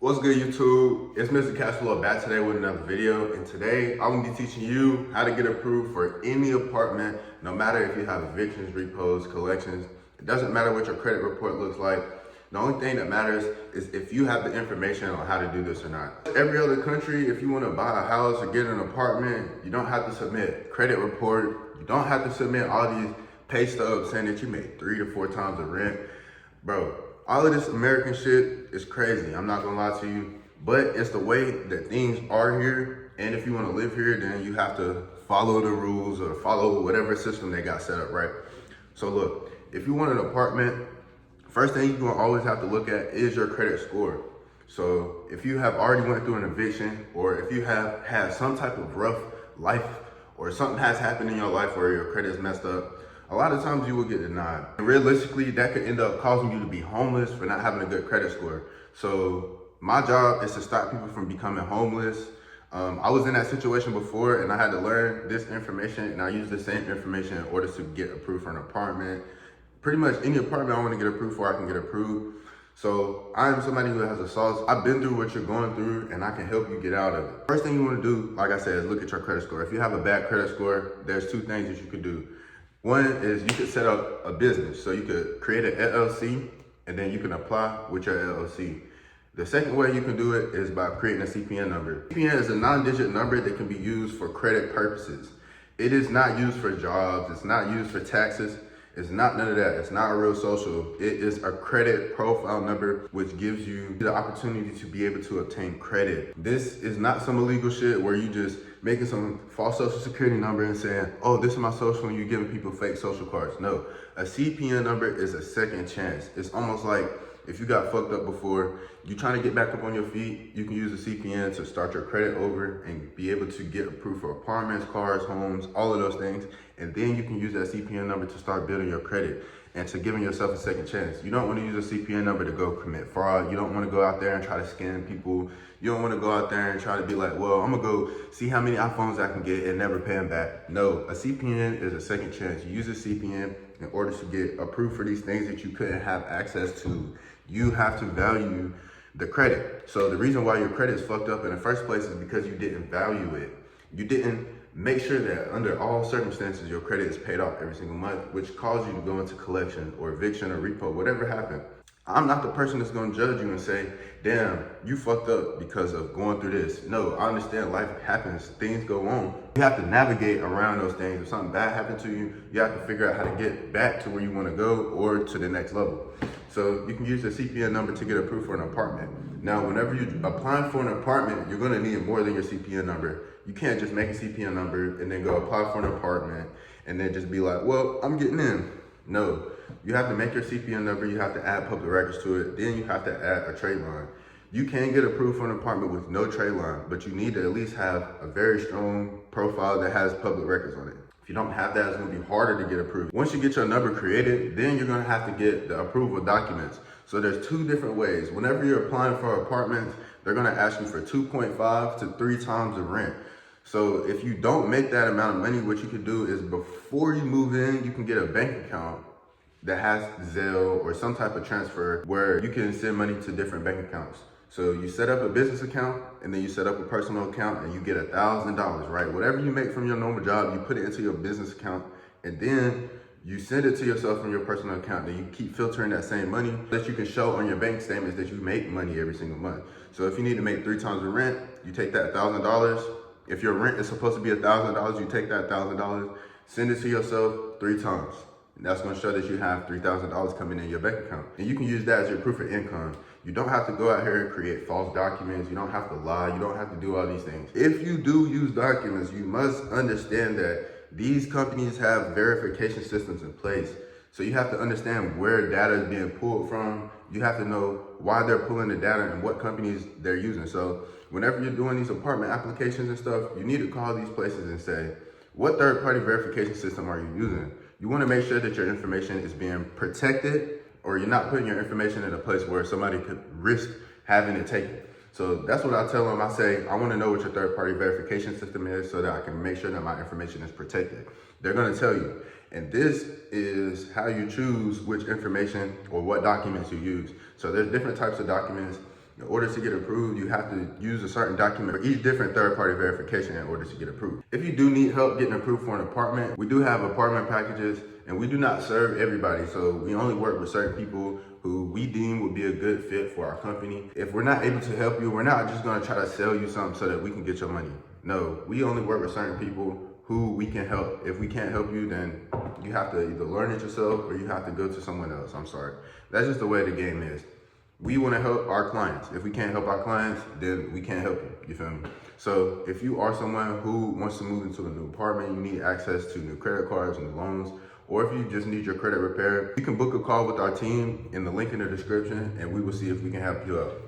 What's good, YouTube? It's Mr. Cashflow back today with another video, and today I'm gonna be teaching you how to get approved for any apartment, no matter if you have evictions, repos, collections. It doesn't matter what your credit report looks like. The only thing that matters is if you have the information on how to do this or not. Every other country, if you want to buy a house or get an apartment, you don't have to submit credit report. You don't have to submit all these pay stubs saying that you made 3 to 4 times the rent. Bro, all of this American shit is crazy. I'm not gonna lie to you, but it's the way that things are here. And if you wanna live here, then you have to follow the rules or follow whatever system they got set up, right? So look, if you want an apartment, first thing you're gonna always have to look at is your credit score. So if you have already went through an eviction, or if you have had some type of rough life, or something has happened in your life where your credit is messed up, a lot of times you will get denied. And realistically, that could end up causing you to be homeless for not having a good credit score. So my job is to stop people from becoming homeless. I was in that situation before and I had to learn this information, and I use the same information in order to get approved for an apartment. Pretty much any apartment I want to get approved for, I can get approved. So I am somebody who has a sauce. I've been through what you're going through and I can help you get out of it. First thing you want to do, like I said, is look at your credit score. If you have a bad credit score, there's 2 things that you could do. One is you could set up a business. So you could create an LLC and then you can apply with your LLC. The second way you can do it is by creating a CPN number. CPN is a 9-digit number that can be used for credit purposes. It is not used for jobs. It's not used for taxes. It's not none of that. It's not a real social. It is a credit profile number, which gives you the opportunity to be able to obtain credit. This is not some illegal shit where you just making some false social security number and saying, oh, this is my social, and you're giving people fake social cards. No, a CPN number is a second chance. It's almost like if you got fucked up before, you're trying to get back up on your feet, you can use a CPN to start your credit over and be able to get approved for apartments, cars, homes, all of those things. And then you can use that CPN number to start building your credit and to giving yourself a second chance. You don't want to use a CPN number to go commit fraud. You don't want to go out there and try to scam people. You don't want to go out there and try to be like, well, I'm gonna go see how many iPhones I can get and never pay them back. No, a CPN is a second chance. You use a CPN in order to get approved for these things that you couldn't have access to. You have to value the credit. So the reason why your credit is fucked up in the first place is because you didn't value it. You didn't make sure that under all circumstances, your credit is paid off every single month, which caused you to go into collection or eviction or repo, whatever happened. I'm not the person that's gonna judge you and say, damn, you fucked up because of going through this. No, I understand life happens, things go on. You have to navigate around those things. If something bad happened to you, you have to figure out how to get back to where you wanna go or to the next level. So you can use the CPN number to get approved for an apartment. Now, whenever you're applying for an apartment, you're gonna need more than your CPN number. You can't just make a CPN number and then go apply for an apartment and then just be like, well, I'm getting in. No, you have to make your CPN number, you have to add public records to it, then you have to add a trade line. You can get approved for an apartment with no trade line, but you need to at least have a very strong profile that has public records on it. If you don't have that, it's gonna be harder to get approved. Once you get your number created, then you're gonna have to get the approval documents. So there's 2 different ways. Whenever you're applying for apartments, they're gonna ask you for 2.5 to 3 times the rent. So if you don't make that amount of money, what you could do is before you move in, you can get a bank account that has Zelle or some type of transfer where you can send money to different bank accounts. So you set up a business account and then you set up a personal account and you get $1,000, right? Whatever you make from your normal job, you put it into your business account and then you send it to yourself from your personal account. Then you keep filtering that same money that you can show on your bank statements that you make money every single month. So if you need to make 3 times the rent, you take that $1,000. If your rent is supposed to be $1,000, you take that $1,000, send it to yourself 3 times. And that's gonna show that you have $3,000 coming in your bank account. And you can use that as your proof of income. You don't have to go out here and create false documents. You don't have to lie. You don't have to do all these things. If you do use documents, you must understand that these companies have verification systems in place. So you have to understand where data is being pulled from. You have to know why they're pulling the data and what companies they're using. So whenever you're doing these apartment applications and stuff, you need to call these places and say, what third-party verification system are you using? You want to make sure that your information is being protected, or you're not putting your information in a place where somebody could risk having it taken. So that's what I tell them. I say, I want to know what your third-party verification system is so that I can make sure that my information is protected. They're going to tell you. And this is how you choose which information or what documents you use. So there's different types of documents. In order to get approved, you have to use a certain document for each different third-party verification in order to get approved. If you do need help getting approved for an apartment, we do have apartment packages, and we do not serve everybody. So we only work with certain people who we deem would be a good fit for our company. If we're not able to help you, we're not just gonna try to sell you something so that we can get your money. No, we only work with certain people who we can help. If we can't help you, then you have to either learn it yourself or you have to go to someone else. I'm sorry. That's just the way the game is. We want to help our clients. If we can't help our clients, then we can't help you. You feel me? So if you are someone who wants to move into a new apartment, you need access to new credit cards, new loans, or if you just need your credit repaired, you can book a call with our team in the link in the description, and we will see if we can help you out.